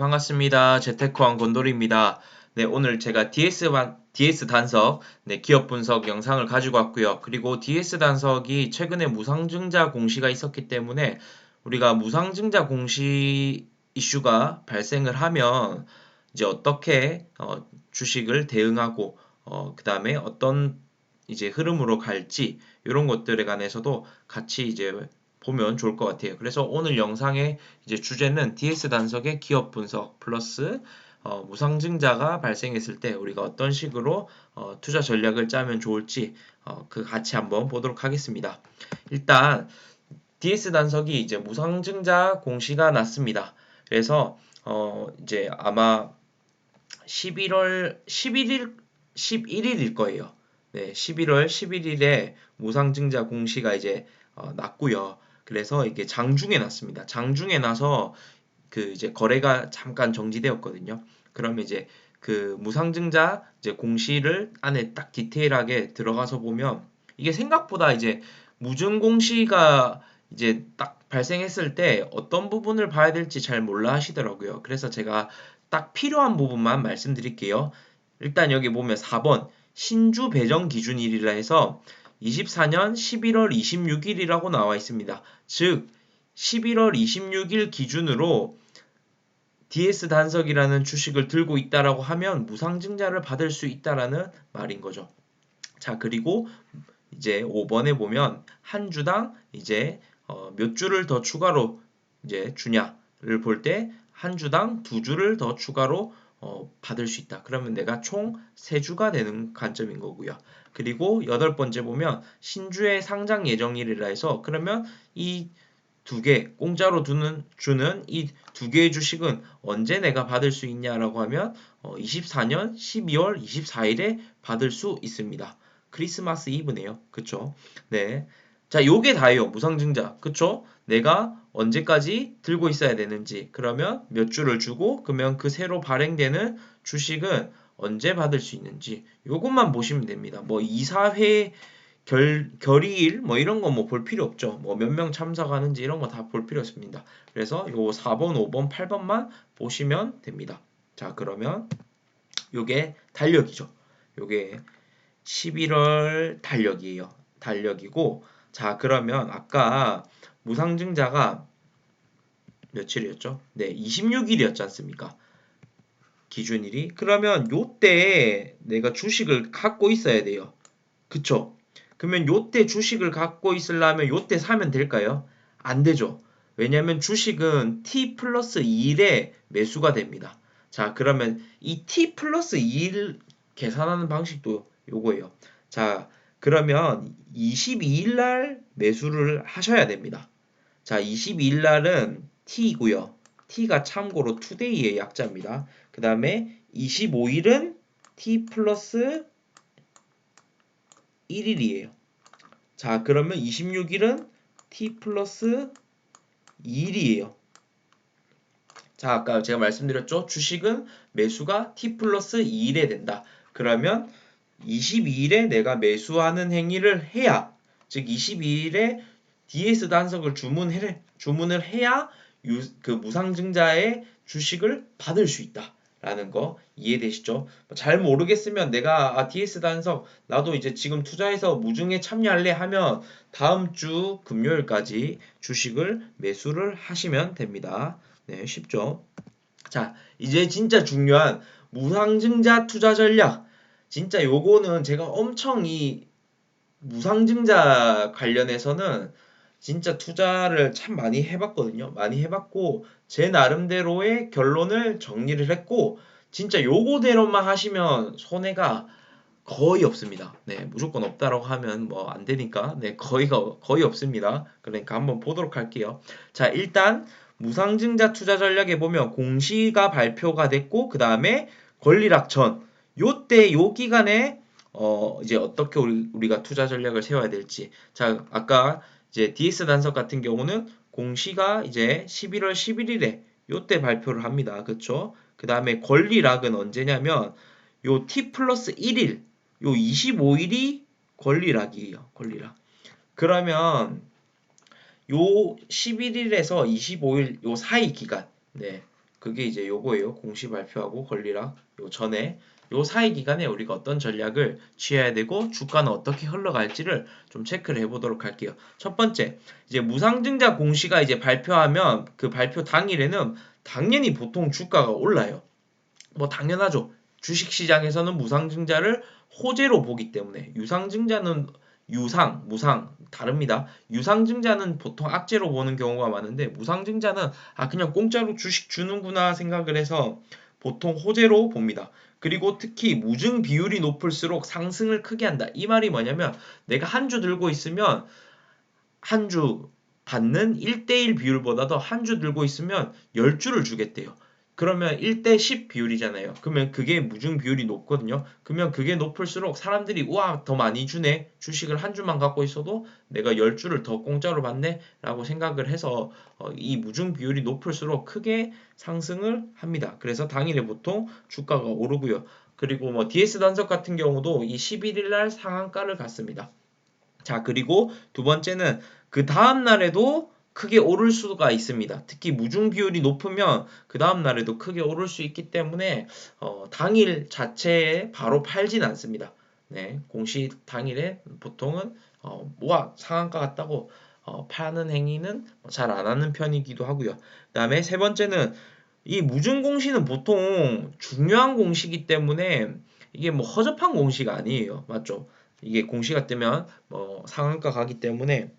반갑습니다. 재테크왕 곤돌이입니다. 네, 오늘 제가 DS 단석, 기업 분석 영상을 가지고 왔고요. 그리고 DS 단석이 최근에 무상증자 공시가 있었기 때문에 우리가 무상증자 공시 이슈가 발생을 하면 이제 어떻게 주식을 대응하고 그 다음에 어떤 이제 흐름으로 갈지 이런 것들에 관해서도 같이 이제 보면 좋을 것 같아요. 그래서 오늘 영상의 이제 주제는 DS 단석의 기업 분석 플러스 무상증자가 발생했을 때 우리가 어떤 식으로 투자 전략을 짜면 좋을지 그 같이 한번 보도록 하겠습니다. 일단 DS 단석이 이제 무상증자 공시가 났습니다. 그래서 이제 아마 11월 11일일 거예요. 네, 11월 11일에 무상증자 공시가 이제 났고요. 그래서 이게 장중에 났습니다. 장중에 나서 그 이제 거래가 잠깐 정지되었거든요. 그러면 이제 그 무상증자 이제 공시를 안에 딱 디테일하게 들어가서 보면 이게 생각보다 이제 무증 공시가 이제 딱 발생했을 때 어떤 부분을 봐야 될지 잘 몰라 하시더라고요. 그래서 제가 딱 필요한 부분만 말씀드릴게요. 일단 여기 보면 4번 신주 배정 기준일이라 해서 24년 11월 26일이라고 나와 있습니다. 즉 11월 26일 기준으로 DS 단석이라는 주식을 들고 있다라고 하면 무상증자를 받을 수 있다라는 말인 거죠. 자, 그리고 이제 5번에 보면 한 주당 이제 몇 주를 더 추가로 이제 주냐를 볼 때 한 주당 두 주를 더 추가로 받을 수 있다. 그러면 내가 총 3주가 되는 관점인 거고요. 그리고 8번째 보면 신주의 상장 예정일이라 해서 그러면 이 두 개 공짜로 주는 이 두 개의 주식은 언제 내가 받을 수 있냐라고 하면 24년 12월 24일에 받을 수 있습니다. 크리스마스 이브네요. 그쵸? 네. 자, 요게 다예요. 무상증자. 그쵸? 내가 언제까지 들고 있어야 되는지, 그러면 몇 주를 주고, 그러면 그 새로 발행되는 주식은 언제 받을 수 있는지, 요것만 보시면 됩니다. 뭐 이사회 결의일 뭐 이런 거 뭐 볼 필요 없죠. 뭐 몇 명 참석하는지 이런 거 다 볼 필요 없습니다. 그래서 요 4번, 5번, 8번만 보시면 됩니다. 자, 그러면 요게 달력이죠. 요게 11월 달력이에요. 달력이고, 자, 그러면 아까 무상증자가 며칠이었죠? 네, 26일이었지 않습니까? 기준일이. 그러면 요때 내가 주식을 갖고 있어야 돼요. 그쵸? 그러면 요때 주식을 갖고 있으려면 요때 사면 될까요? 안 되죠. 왜냐면 주식은 T 플러스 2일에 매수가 됩니다. 자, 그러면 이 T 플러스 2일 계산하는 방식도 요거예요. 자, 그러면 22일 날 매수를 하셔야 됩니다. 자, 22일 날은 T이고요. T가 참고로 today의 약자입니다. 그 다음에 25일은 T 플러스 1일이에요. 자, 그러면 26일은 T 플러스 2일이에요. 자, 아까 제가 말씀드렸죠? 주식은 매수가 T 플러스 2일에 된다. 그러면 22일에 내가 매수하는 행위를 해야, 즉 22일에 DS 단석을 주문을 해야 그 무상증자의 주식을 받을 수 있다. 라는 거 이해되시죠? 잘 모르겠으면 내가 DS 단석 나도 이제 지금 투자해서 무증에 참여할래 하면 다음 주 금요일까지 주식을 매수를 하시면 됩니다. 네, 쉽죠? 자, 이제 진짜 중요한 무상증자 투자 전략. 진짜 요거는 제가 엄청 이 무상증자 관련해서는 진짜 투자를 참 많이 해봤거든요. 많이 해봤고 제 나름대로의 결론을 정리를 했고 진짜 요거대로만 하시면 손해가 거의 없습니다. 네, 무조건 없다라고 하면 뭐 안 되니까 네, 거의 없습니다. 그러니까 한번 보도록 할게요. 자, 일단 무상증자 투자 전략에 보면 공시가 발표가 됐고 그 다음에 권리락전 요때 요 기간에 이제 어떻게 우리가 투자 전략을 세워야 될지. 자, 아까 이제 DS 단석 같은 경우는 공시가 이제 11월 11일에 요때 발표를 합니다. 그쵸? 그 다음에 권리락은 언제냐면 요 T 플러스 1일 요 25일이 권리락이에요. 권리락. 그러면 요 11일에서 25일 요 사이 기간. 네. 그게 이제 요거예요. 공시 발표하고 권리락 요 전에 요 사이 기간에 우리가 어떤 전략을 취해야 되고 주가는 어떻게 흘러갈지를 좀 체크를 해보도록 할게요. 첫 번째, 이제 무상증자 공시가 이제 발표하면 그 발표 당일에는 당연히 보통 주가가 올라요. 뭐 당연하죠. 주식시장에서는 무상증자를 호재로 보기 때문에 유상증자는 무상 다릅니다. 유상증자는 보통 악재로 보는 경우가 많은데 무상증자는 그냥 공짜로 주식 주는구나 생각을 해서 보통 호재로 봅니다. 그리고 특히 무증 비율이 높을수록 상승을 크게 한다. 이 말이 뭐냐면 내가 한 주 들고 있으면 한 주 받는 1대1 비율보다도 한 주 들고 있으면 10주를 주겠대요. 그러면 1대10 비율이잖아요. 그러면 그게 무증 비율이 높거든요. 그러면 그게 높을수록 사람들이 우와 더 많이 주네. 주식을 한 주만 갖고 있어도 내가 10주를 더 공짜로 받네 라고 생각을 해서 이 무증 비율이 높을수록 크게 상승을 합니다. 그래서 당일에 보통 주가가 오르고요. 그리고 뭐 DS 단석 같은 경우도 이 11일 날 상한가를 갔습니다. 자, 그리고 두 번째는 그 다음 날에도 크게 오를 수가 있습니다. 특히 무중 비율이 높으면 그 다음 날에도 크게 오를 수 있기 때문에 당일 자체에 바로 팔진 않습니다. 네, 공시 당일에 보통은 우와 상한가 같다고 파는 행위는 잘 안 하는 편이기도 하고요. 그다음에 세 번째는 이 무중 공시는 보통 중요한 공시이기 때문에 이게 뭐 허접한 공시가 아니에요. 맞죠? 이게 공시가 뜨면 뭐 상한가 가기 때문에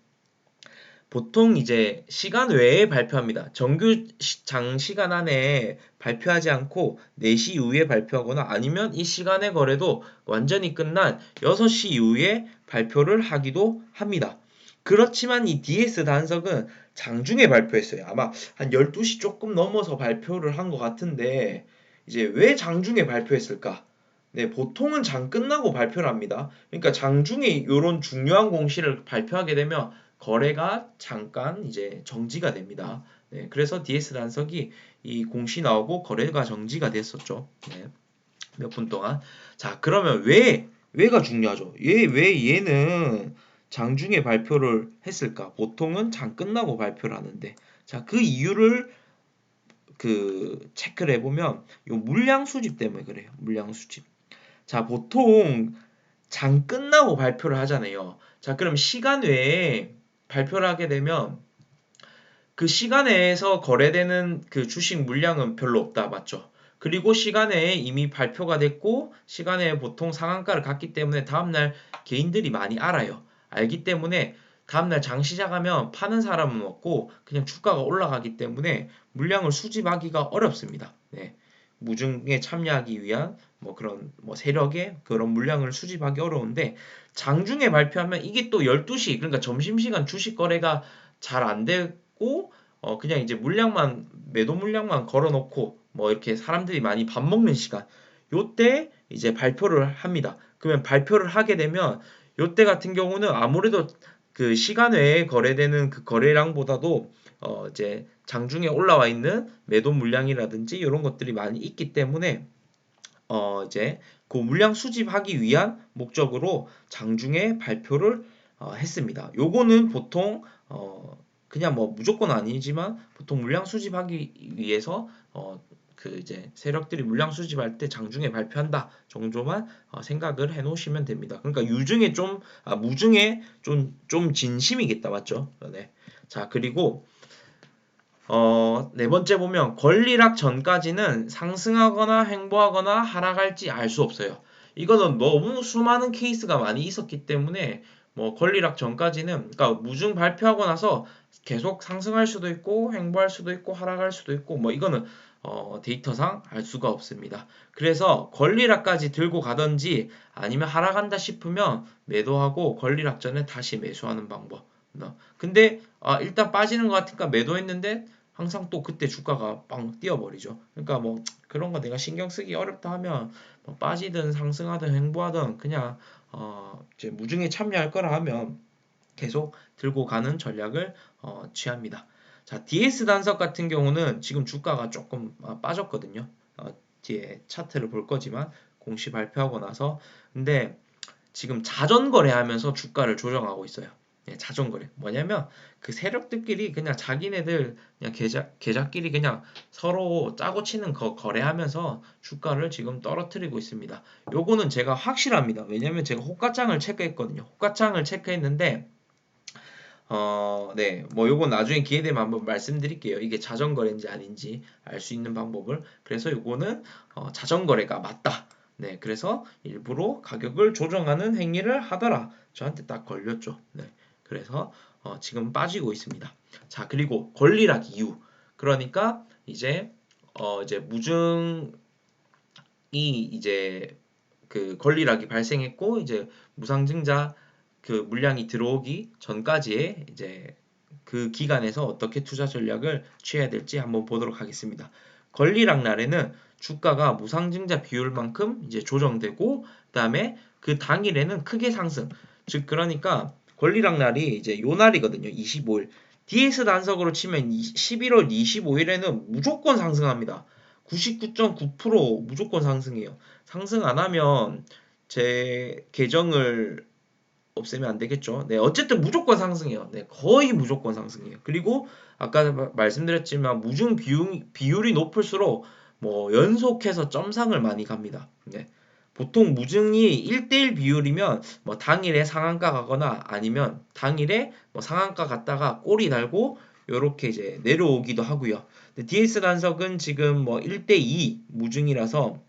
보통 이제 시간 외에 발표합니다. 정규 장시간 안에 발표하지 않고 4시 이후에 발표하거나 아니면 이 시간의 거래도 완전히 끝난 6시 이후에 발표를 하기도 합니다. 그렇지만 이 DS 단석은 장중에 발표했어요. 아마 한 12시 조금 넘어서 발표를 한 것 같은데 이제 왜 장중에 발표했을까? 네, 보통은 장 끝나고 발표를 합니다. 그러니까 장중에 이런 중요한 공시를 발표하게 되면 거래가 잠깐 이제 정지가 됩니다. 네, 그래서 DS 단석이 이 공시 나오고 거래가 정지가 됐었죠. 네, 몇 분 동안. 자, 그러면 왜가 중요하죠? 왜 얘는 장중에 발표를 했을까? 보통은 장 끝나고 발표를 하는데. 자, 그 이유를 체크를 해보면 요 물량 수집 때문에 그래요. 물량 수집. 자, 보통 장 끝나고 발표를 하잖아요. 자, 그럼 시간 외에 발표를 하게 되면 그 시간에서 거래되는 그 주식 물량은 별로 없다. 맞죠? 그리고 시간에 이미 발표가 됐고 시간에 보통 상한가를 갔기 때문에 다음날 개인들이 많이 알아요. 알기 때문에 다음날 장 시작하면 파는 사람은 없고 그냥 주가가 올라가기 때문에 물량을 수집하기가 어렵습니다. 네. 무증에 참여하기 위한 뭐 그런 뭐 세력의 그런 물량을 수집하기 어려운데 장중에 발표하면 이게 또 12시 그러니까 점심시간 주식 거래가 잘 안 되고 그냥 이제 물량만 매도 물량만 걸어놓고 뭐 이렇게 사람들이 많이 밥 먹는 시간 요때 이제 발표를 합니다. 그러면 발표를 하게 되면 요때 같은 경우는 아무래도 그 시간 외에 거래되는 그 거래량보다도 이제 장중에 올라와 있는 매도 물량이라든지 이런 것들이 많이 있기 때문에 이제 그 물량 수집하기 위한 목적으로 장중에 발표를 했습니다. 요거는 보통 그냥 뭐 무조건 아니지만 보통 물량 수집하기 위해서 이제 세력들이 물량 수집할 때 장중에 발표한다 정도만 생각을 해 놓으시면 됩니다. 그러니까 유중에 무중에 좀 진심이겠다. 맞죠? 네. 자, 그리고 네 번째 보면 권리락 전까지는 상승하거나 횡보하거나 하락할지 알 수 없어요. 이거는 너무 수많은 케이스가 많이 있었기 때문에 뭐 권리락 전까지는 그러니까 무증 발표하고 나서 계속 상승할 수도 있고 횡보할 수도 있고 하락할 수도 있고 뭐 이거는 데이터상 알 수가 없습니다. 그래서 권리락까지 들고 가든지 아니면 하락한다 싶으면 매도하고 권리락 전에 다시 매수하는 방법. 근데 일단 빠지는 것 같으니까 매도했는데 항상 또 그때 주가가 빵 뛰어버리죠. 그러니까 뭐 그런 거 내가 신경 쓰기 어렵다 하면 뭐 빠지든 상승하든 횡보하든 그냥 이제 무중에 참여할 거라 하면 계속 들고 가는 전략을 취합니다. 자, DS 단석 같은 경우는 지금 주가가 조금 빠졌거든요. 뒤에 차트를 볼 거지만 공시 발표하고 나서 근데 지금 자전 거래하면서 주가를 조정하고 있어요. 네, 자전거래. 뭐냐면 그 세력들끼리 그냥 자기네들 그냥 계좌끼리 그냥 서로 짜고 치는 거 거래하면서 주가를 지금 떨어뜨리고 있습니다. 요거는 제가 확실합니다. 왜냐면 제가 호가창을 체크했거든요. 호가창을 체크했는데 네, 뭐 요건 나중에 기회 되면 한번 말씀드릴게요. 이게 자전거래인지 아닌지 알 수 있는 방법을. 그래서 요거는 자전거래가 맞다. 네, 그래서 일부러 가격을 조정하는 행위를 하더라. 저한테 딱 걸렸죠. 네, 그래서 지금 빠지고 있습니다. 자, 그리고 권리락 이후. 그러니까 이제 무증이 이제 그 권리락이 발생했고 이제 무상증자 그 물량이 들어오기 전까지의 이제 그 기간에서 어떻게 투자 전략을 취해야 될지 한번 보도록 하겠습니다. 권리락 날에는 주가가 무상증자 비율만큼 이제 조정되고 그다음에 그 당일에는 크게 상승. 즉 그러니까 권리락 날이 이제 요 날이거든요. 25일. DS 단석으로 치면 11월 25일에는 무조건 상승합니다. 99.9% 무조건 상승해요. 상승 안 하면 제 계정을 없애면 안 되겠죠. 네, 어쨌든 무조건 상승해요. 네, 거의 무조건 상승해요. 그리고 아까 말씀드렸지만 무중 비율이 높을수록 뭐 연속해서 점상을 많이 갑니다. 네. 보통 무증이 1대1 비율이면 뭐 당일에 상한가 가거나 아니면 당일에 뭐 상한가 갔다가 꼬리 달고 요렇게 이제 내려오기도 하고요. DS 단석은 지금 뭐 1대2 무증이라서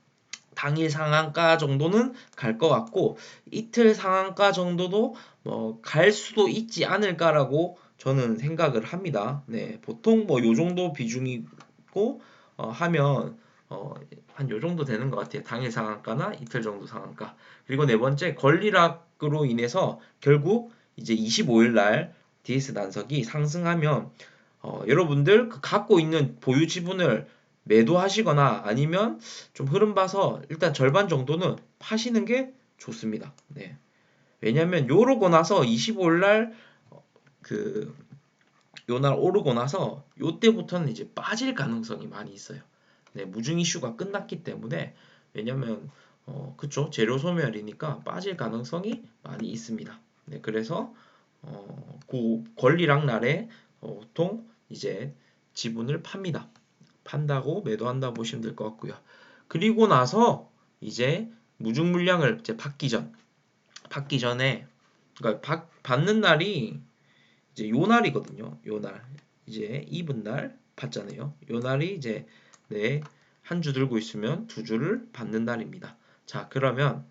당일 상한가 정도는 갈 것 같고 이틀 상한가 정도도 뭐 갈 수도 있지 않을까라고 저는 생각을 합니다. 네, 보통 뭐 요 정도 비중이고 하면 한 요 정도 되는 것 같아요. 당일 상한가나 이틀 정도 상한가. 그리고 네 번째 권리락으로 인해서 결국 이제 25일 날 DS 단석이 상승하면 여러분들 그 갖고 있는 보유 지분을 매도하시거나 아니면 좀 흐름 봐서 일단 절반 정도는 파시는 게 좋습니다. 네. 왜냐면 요러고 나서 25일 날 그 요 날 오르고 나서 요때부터는 이제 빠질 가능성이 많이 있어요. 네, 무중 이슈가 끝났기 때문에 왜냐면 그쵸 재료 소멸이니까 빠질 가능성이 많이 있습니다. 네, 그래서 그 권리락 날에 보통 이제 지분을 팝니다. 판다고 매도한다 보시면 될 것 같고요. 그리고 나서 이제 무중 물량을 이제 받기 전에 그러니까 받는 날이 이제 요 날이거든요. 요 날. 이제 입은 날 받잖아요. 요 날이 이제 네, 한 주 들고 있으면 두 주를 받는 날입니다. 자, 그러면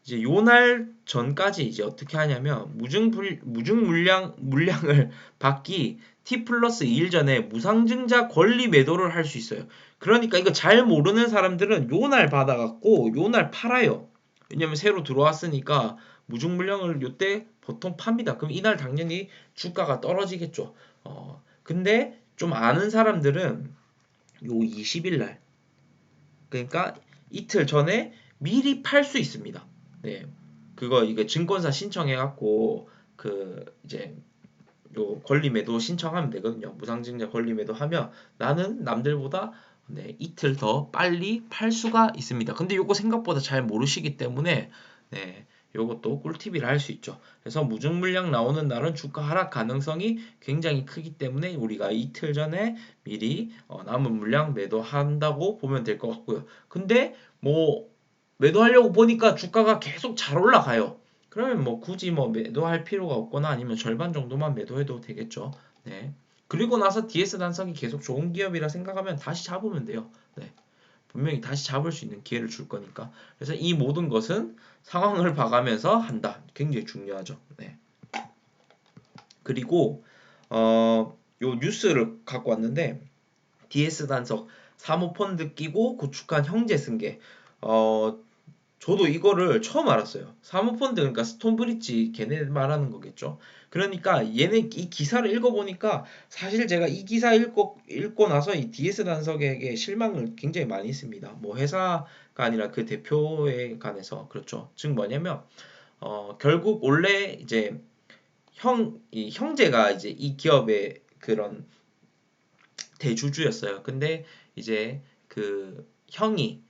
이제 요 날 전까지 이제 어떻게 하냐면 무증 물량을 받기 T 플러스 2일 전에 무상증자 권리 매도를 할 수 있어요. 그러니까 이거 잘 모르는 사람들은 요 날 받아갖고 요 날 팔아요. 왜냐면 새로 들어왔으니까 무증 물량을 요때 보통 팝니다. 그럼 이날 당연히 주가가 떨어지겠죠. 근데 좀 아는 사람들은 요 20일 날 그러니까 이틀 전에 미리 팔 수 있습니다. 네. 그거 이게 증권사 신청해 갖고 그 이제 요 권리매도 신청하면 되거든요. 무상증자 권리매도 하면 나는 남들보다 네, 이틀 더 빨리 팔 수가 있습니다. 근데 요거 생각보다 잘 모르시기 때문에 네, 요것도 꿀팁이라 할 수 있죠. 그래서 무증 물량 나오는 날은 주가 하락 가능성이 굉장히 크기 때문에 우리가 이틀 전에 미리 남은 물량 매도한다고 보면 될 것 같고요. 근데 뭐 매도하려고 보니까 주가가 계속 잘 올라가요. 그러면 뭐 굳이 뭐 매도할 필요가 없거나 아니면 절반 정도만 매도해도 되겠죠. 네. 그리고 나서 DS 단석이 계속 좋은 기업이라 생각하면 다시 잡으면 돼요. 네. 분명히 다시 잡을 수 있는 기회를 줄 거니까. 그래서 이 모든 것은 상황을 봐가면서 한다. 굉장히 중요하죠. 네. 그리고 요 뉴스를 갖고 왔는데 DS 단석 사모펀드 끼고 구축한 형제 승계. 어, 저도 이거를 처음 알았어요. 사모펀드 그러니까 스톤브리지 걔네 말하는 거겠죠. 그러니까 얘네 이 기사를 읽어보니까 사실 제가 이 기사 읽고 나서 이 DS 단석에게 실망을 굉장히 많이 했습니다. 뭐 회사가 아니라 그 대표에 관해서 그렇죠. 즉 뭐냐면 결국 원래 이제 이 형제가 이제 이 기업의 그런 대주주였어요. 근데 이제 그 형이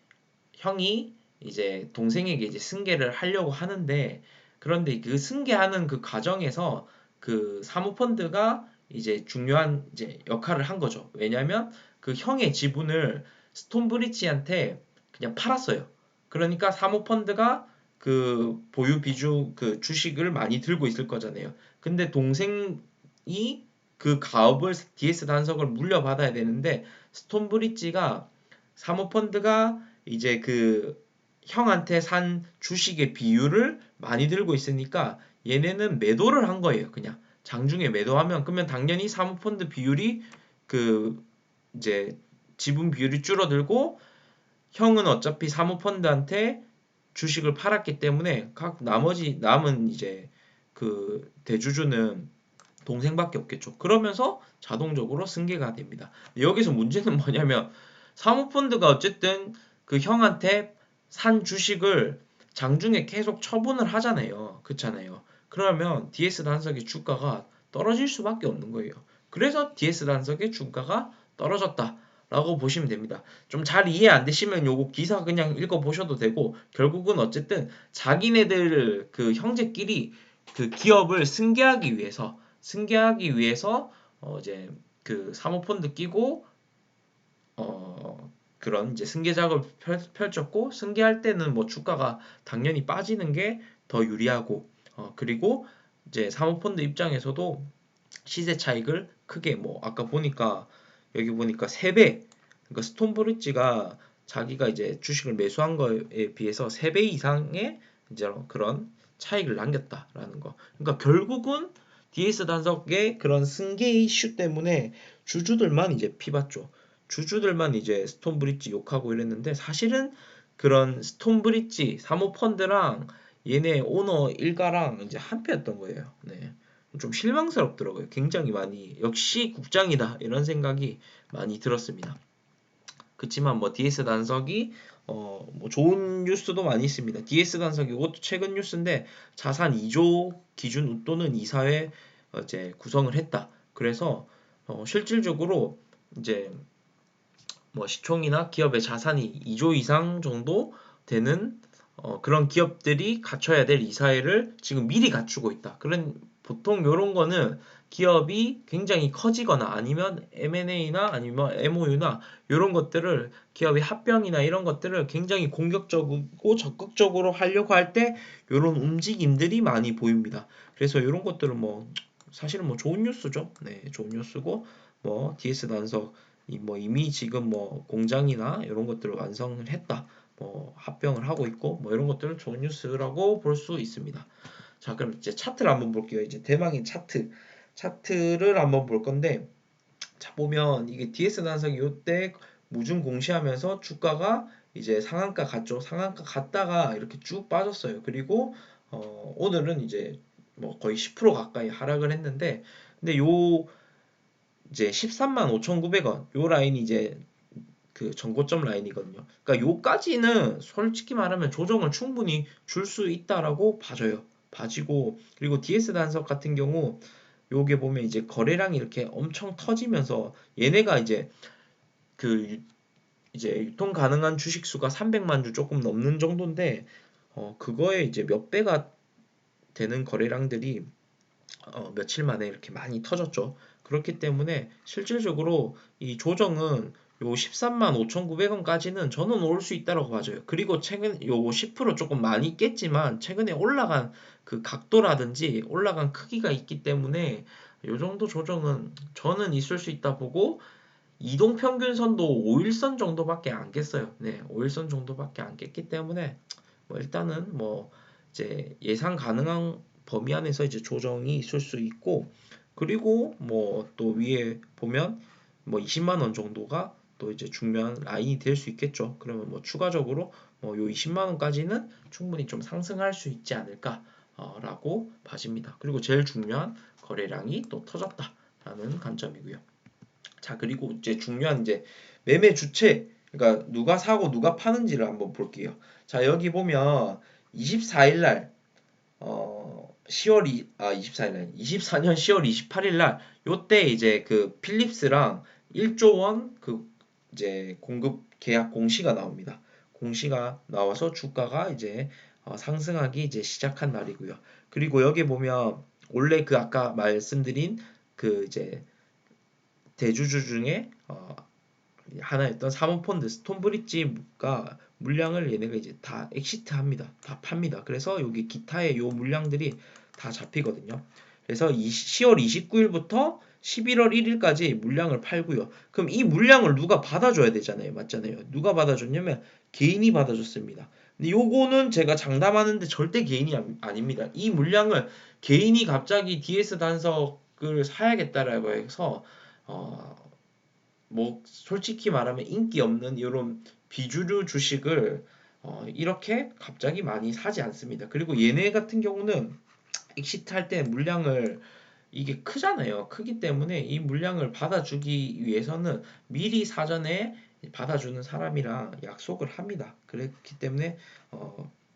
이제 동생에게 이제 승계를 하려고 하는데 그런데 그 승계하는 그 과정에서 그 사모펀드가 이제 중요한 이제 역할을 한 거죠. 왜냐면 그 형의 지분을 스톤브리지한테 그냥 팔았어요. 그러니까 사모펀드가 그 보유 비중 그 주식을 많이 들고 있을 거잖아요. 근데 동생이 그 가업을 DS 단석을 물려받아야 되는데 스톤브리지가 사모펀드가 이제 그 형한테 산 주식의 비율을 많이 들고 있으니까 얘네는 매도를 한 거예요. 그냥 장중에 매도하면 그러면 당연히 사모펀드 비율이 그 이제 지분 비율이 줄어들고 형은 어차피 사모펀드한테 주식을 팔았기 때문에 각 나머지 남은 이제 그 대주주는 동생밖에 없겠죠. 그러면서 자동적으로 승계가 됩니다. 여기서 문제는 뭐냐면 사모펀드가 어쨌든 그 형한테 산 주식을 장중에 계속 처분을 하잖아요. 그렇잖아요. 그러면 DS 단석의 주가가 떨어질 수밖에 없는 거예요. 그래서 DS 단석의 주가가 떨어졌다라고 보시면 됩니다. 좀 잘 이해 안 되시면 요거 기사 그냥 읽어 보셔도 되고 결국은 어쨌든 자기네들 그 형제끼리 그 기업을 승계하기 위해서 이제 그 사모펀드 끼고 그런 이제 승계 작업을 펼쳤고 승계할 때는 뭐 주가가 당연히 빠지는 게 더 유리하고 그리고 이제 사모펀드 입장에서도 시세 차익을 크게 뭐 아까 보니까 여기 보니까 3배 그러니까 스톤브리지가 자기가 이제 주식을 매수한 거에 비해서 3배 이상의 이제 그런 차익을 남겼다라는 거. 그러니까 결국은 DS 단석의 그런 승계 이슈 때문에 주주들만 이제 피봤죠. 주주들만 이제 스톤브리지 욕하고 이랬는데 사실은 그런 스톤브리지 사모펀드랑 얘네 오너 일가랑 이제 한패였던 거예요. 네. 좀 실망스럽더라고요. 굉장히 많이 역시 국장이다 이런 생각이 많이 들었습니다. 그렇지만 뭐 DS 단석이 뭐 좋은 뉴스도 많이 있습니다. DS 단석이 이것도 최근 뉴스인데 자산 2조 기준 웃돈은 이사회 이제 구성을 했다. 그래서 실질적으로 이제 뭐 시총이나 기업의 자산이 2조 이상 정도 되는 그런 기업들이 갖춰야 될 이사회를 지금 미리 갖추고 있다. 그런 보통 이런 거는 기업이 굉장히 커지거나 아니면 M&A나 아니면 MOU나 이런 것들을 기업의 합병이나 이런 것들을 굉장히 공격적이고 적극적으로 하려고 할 때 이런 움직임들이 많이 보입니다. 그래서 이런 것들은 뭐 사실은 뭐 좋은 뉴스죠. 네, 좋은 뉴스고 뭐 DS 단석 뭐 이미 지금 뭐 공장이나 이런 것들을 완성을 했다. 뭐 합병을 하고 있고 뭐 이런 것들은 좋은 뉴스라고 볼 수 있습니다. 자, 그럼 이제 차트를 한번 볼게요. 이제 대망의 차트를 한번 볼 건데 자 보면 이게 DS 단석이 이때 무중 공시하면서 주가가 이제 상한가 갔죠. 상한가 갔다가 이렇게 쭉 빠졌어요. 그리고 오늘은 이제 뭐 거의 10% 가까이 하락을 했는데 근데 요 이제 13만 5,900원 요 라인이 이제 그 전고점 라인이거든요. 그러니까 요까지는 솔직히 말하면 조정을 충분히 줄 수 있다라고 봐져요. 봐지고 그리고 DS 단석 같은 경우 요게 보면 이제 거래량이 이렇게 엄청 터지면서 얘네가 이제 그 이제 유통 가능한 주식 수가 300만 주 조금 넘는 정도인데 그거에 이제 몇 배가 되는 거래량들이 며칠 만에 이렇게 많이 터졌죠. 그렇기 때문에 실질적으로 이 조정은 요 13만 5,900원까지는 저는 올 수 있다고 봐져요. 그리고 최근 요 10% 조금 많이 깼지만 최근에 올라간 그 각도라든지 올라간 크기가 있기 때문에 요 정도 조정은 저는 있을 수 있다 보고 이동 평균선도 5일선 정도밖에 안 깼어요. 네, 5일선 정도밖에 안 깼기 때문에 뭐 일단은 뭐 이제 예상 가능한 범위 안에서 이제 조정이 있을 수 있고 그리고 뭐 또 위에 보면 뭐 20만 원 정도가 또 이제 중요한 라인이 될 수 있겠죠. 그러면 뭐 추가적으로 요 20만 원까지는 충분히 좀 상승할 수 있지 않을까라고 봐집니다. 그리고 제일 중요한 거래량이 또 터졌다라는 관점이고요. 자, 그리고 이제 중요한 이제 매매 주체, 그러니까 누가 사고 누가 파는지를 한번 볼게요. 자, 여기 보면 24일 날, 24일 날, 24년 10월 28일 날, 요때 이제 그 필립스랑 1조 원 그 이제 공급 계약 공시가 나옵니다. 공시가 나와서 주가가 이제 상승하기 이제 시작한 날이고요. 그리고 여기 보면 원래 그 아까 말씀드린 그 이제 대주주 중에 하나였던 사모펀드 스톤브리지가 물량을 얘네가 이제 다 엑시트합니다. 다 팝니다. 그래서 여기 기타의 요 물량들이 다 잡히거든요. 그래서 10월 29일부터 11월 1일까지 물량을 팔고요. 그럼 이 물량을 누가 받아줘야 되잖아요. 맞잖아요. 누가 받아줬냐면 개인이 받아줬습니다. 근데 요거는 제가 장담하는데 절대 개인이 아닙니다. 이 물량을 개인이 갑자기 DS 단석을 사야겠다라고 해서 뭐 솔직히 말하면 인기 없는 이런 비주류 주식을 이렇게 갑자기 많이 사지 않습니다. 그리고 얘네 같은 경우는 엑시트 할 때 물량을 이게 크잖아요. 크기 때문에 이 물량을 받아주기 위해서는 미리 사전에 받아주는 사람이랑 약속을 합니다. 그렇기 때문에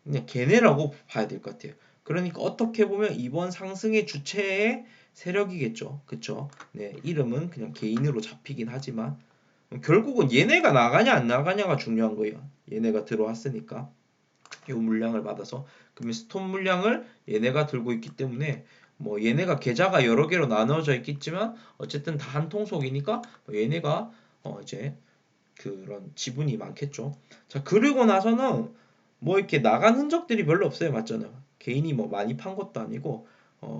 그냥 걔네라고 봐야 될 것 같아요. 그러니까 어떻게 보면 이번 상승의 주체의 세력이겠죠. 그쵸? 네, 이름은 그냥 개인으로 잡히긴 하지만 결국은 얘네가 나가냐 안 나가냐가 중요한 거예요. 얘네가 들어왔으니까 이 물량을 받아서 그러면 스톤 물량을 얘네가 들고 있기 때문에 뭐 얘네가 계좌가 여러 개로 나눠져 있겠지만 어쨌든 다 한 통속이니까 뭐 얘네가 이제 그런 지분이 많겠죠. 자, 그리고 나서는 뭐 이렇게 나간 흔적들이 별로 없어요. 맞잖아요. 개인이 뭐 많이 판 것도 아니고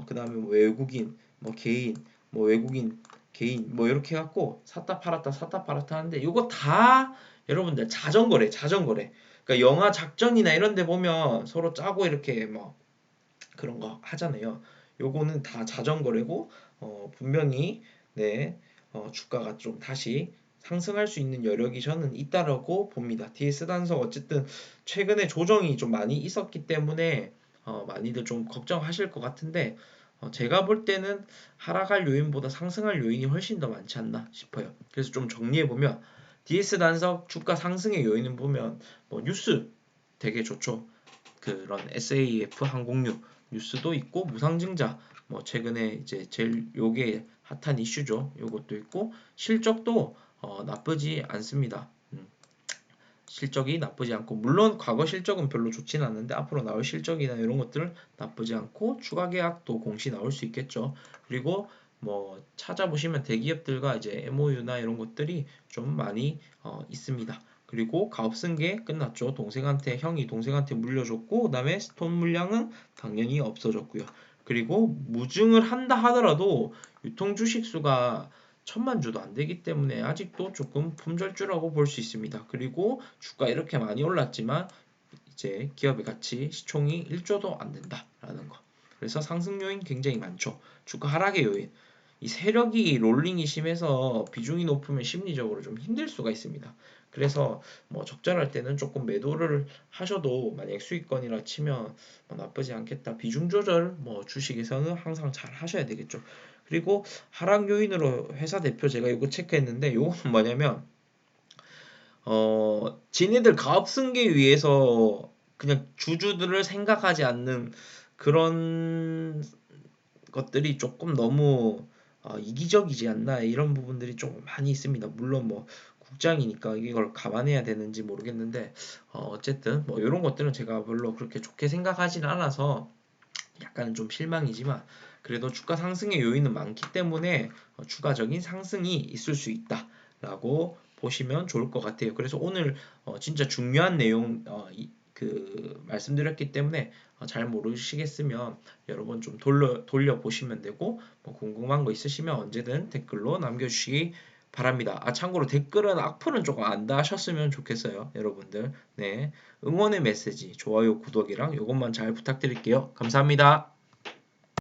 그다음에 뭐 외국인 뭐 개인 뭐 외국인 개인 뭐 이렇게 해갖고 샀다 팔았다 하는데 이거 다 여러분들 자전거래. 그러니까 영화 작전이나 이런 데 보면 서로 짜고 이렇게 뭐 그런 거 하잖아요. 요거는 다 자전거래고 분명히 네 주가가 좀 다시 상승할 수 있는 여력이 저는 있다라고 봅니다. DS 단석 어쨌든 최근에 조정이 좀 많이 있었기 때문에 많이들 좀 걱정하실 것 같은데 제가 볼 때는 하락할 요인보다 상승할 요인이 훨씬 더 많지 않나 싶어요. 그래서 좀 정리해 보면 DS 단석 주가 상승의 요인은 보면 뭐 뉴스 되게 좋죠. 그런 SAF 항공유 뉴스도 있고 무상증자 뭐 최근에 이제 제일 요게 핫한 이슈죠. 요것도 있고 실적도 나쁘지 않습니다. 실적이 나쁘지 않고 물론 과거 실적은 별로 좋진 않는데 앞으로 나올 실적이나 이런 것들은 나쁘지 않고 추가 계약도 공시 나올 수 있겠죠. 그리고 뭐 찾아보시면 대기업들과 이제 MOU나 이런 것들이 좀 많이 있습니다. 그리고 가업승계 끝났죠. 형이 동생한테 물려줬고 그다음에 스톤 물량은 당연히 없어졌고요. 그리고 무증을 한다 하더라도 유통 주식 수가 1000만 주도 안 되기 때문에 아직도 조금 품절주라고 볼 수 있습니다. 그리고 주가 이렇게 많이 올랐지만 이제 기업의 가치 시총이 1조도 안 된다라는 거. 그래서 상승 요인 굉장히 많죠. 주가 하락의 요인. 이 세력이 롤링이 심해서 비중이 높으면 심리적으로 좀 힘들 수가 있습니다. 그래서 뭐 적절할 때는 조금 매도를 하셔도 만약 수익권이라 치면 뭐 나쁘지 않겠다. 비중 조절 뭐 주식에서는 항상 잘 하셔야 되겠죠. 그리고 하락 요인으로 회사 대표 제가 이거 체크했는데 요거는 뭐냐면 지네들 가업 승계 위해서 그냥 주주들을 생각하지 않는 그런 것들이 조금 너무 이기적이지 않나 이런 부분들이 좀 많이 있습니다. 물론 뭐 국장이니까 이걸 감안해야 되는지 모르겠는데 어쨌든 뭐 이런 것들은 제가 별로 그렇게 좋게 생각하지는 않아서 약간은 좀 실망이지만 그래도 주가 상승의 요인은 많기 때문에 추가적인 상승이 있을 수 있다라고 보시면 좋을 것 같아요. 그래서 오늘 진짜 중요한 내용 말씀드렸기 때문에 잘 모르시겠으면 여러 번 좀 돌려 보시면 되고 뭐 궁금한 거 있으시면 언제든 댓글로 남겨주시기 바랍니다. 참고로 댓글은 악플은 조금 안 다하셨으면 좋겠어요, 여러분들. 네, 응원의 메시지, 좋아요, 구독이랑 이것만 잘 부탁드릴게요. 감사합니다.